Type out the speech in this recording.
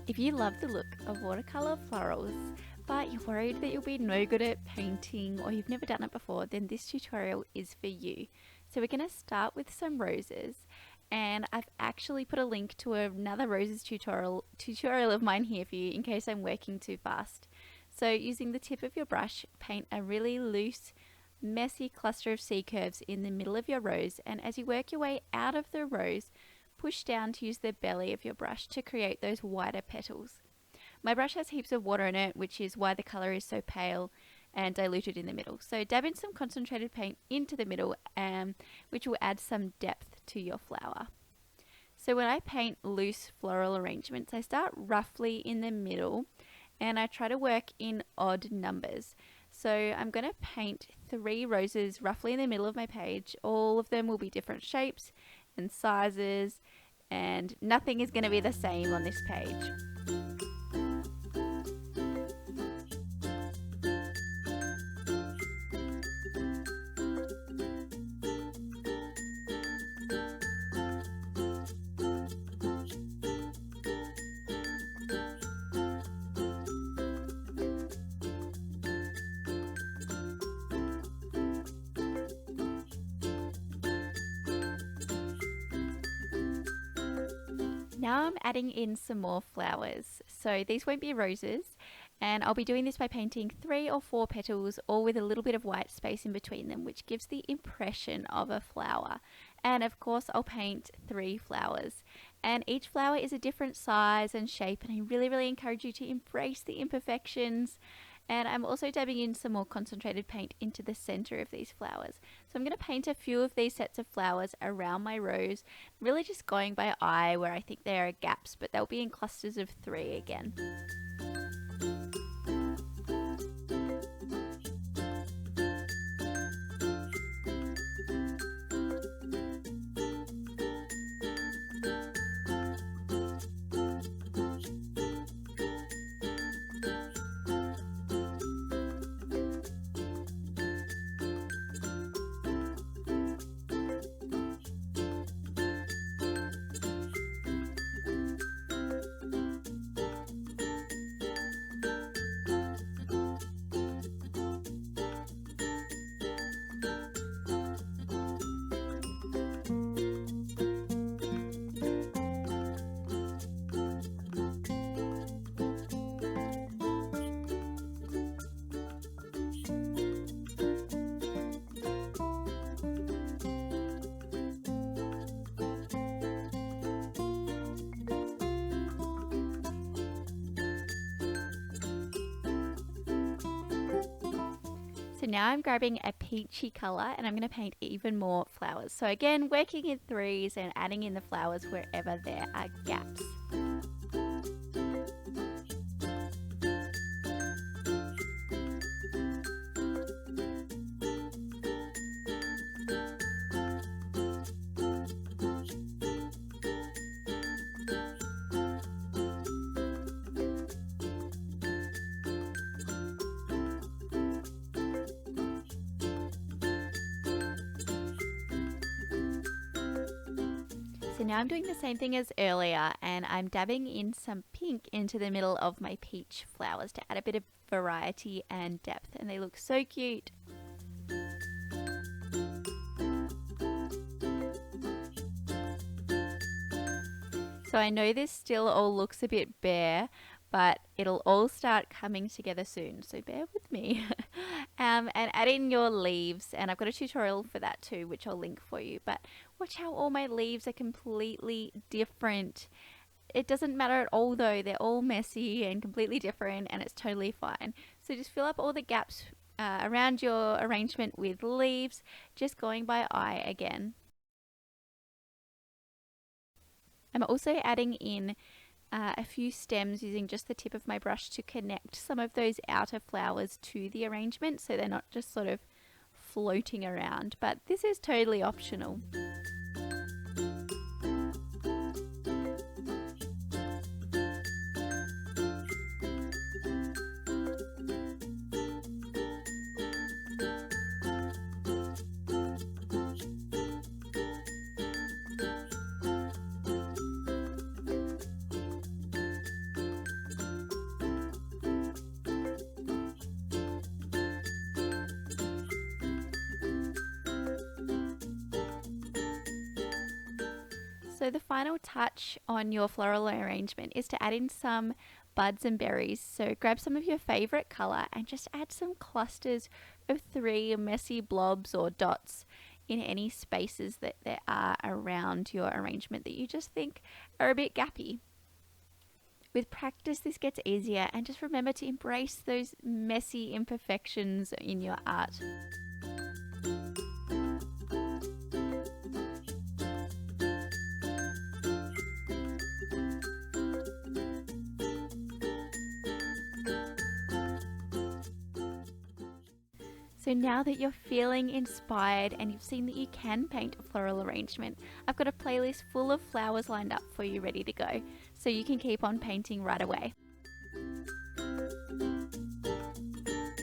If you love the look of watercolour florals, but you're worried that you'll be no good at painting or you've never done it before, then this tutorial is for you. So we're going to start with some roses, and I've actually put a link to another roses tutorial of mine here for you in case I'm working too fast. So using the tip of your brush, paint a really loose, messy cluster of C curves in the middle of your rose, and as you work your way out of the rose, push down to use the belly of your brush to create those wider petals. My brush has heaps of water in it, which is why the colour is so pale and diluted in the middle. So dab in some concentrated paint into the middle, which will add some depth to your flower. So when I paint loose floral arrangements, I start roughly in the middle and I try to work in odd numbers. So I'm going to paint 3 roses roughly in the middle of my page. All of them will be different shapes and sizes, and nothing is going to be the same on this page. Now I'm adding in some more flowers. So these won't be roses, and I'll be doing this by painting 3 or 4 petals, all with a little bit of white space in between them, which gives the impression of a flower. And of course I'll paint 3 flowers, and each flower is a different size and shape, and I really encourage you to embrace the imperfections. And I'm also dabbing in some more concentrated paint into the center of these flowers. So I'm going to paint a few of these sets of flowers around my rose, really just going by eye where I think there are gaps, but they'll be in clusters of 3 again. So now I'm grabbing a peachy colour and I'm going to paint even more flowers. So again, working in 3s and adding in the flowers wherever there are gaps. So now I'm doing the same thing as earlier, and I'm dabbing in some pink into the middle of my peach flowers to add a bit of variety and depth, and they look so cute. So I know this still all looks a bit bare, but it'll all start coming together soon, so bear with me. And add in your leaves, and I've got a tutorial for that too, which I'll link for you. But watch how all my leaves are completely different. It doesn't matter at all though, they're all messy and completely different, and it's totally fine. So just fill up all the gaps around your arrangement with leaves, just going by eye again. I'm also adding in a few stems using just the tip of my brush to connect some of those outer flowers to the arrangement so they're not just sort of floating around, but this is totally optional. So the final touch on your floral arrangement is to add in some buds and berries. So grab some of your favorite color and just add some clusters of 3 messy blobs or dots in any spaces that there are around your arrangement that you just think are a bit gappy. With practice, this gets easier, and just remember to embrace those messy imperfections in your art. So now that you're feeling inspired and you've seen that you can paint a floral arrangement, I've got a playlist full of flowers lined up for you ready to go, so you can keep on painting right away.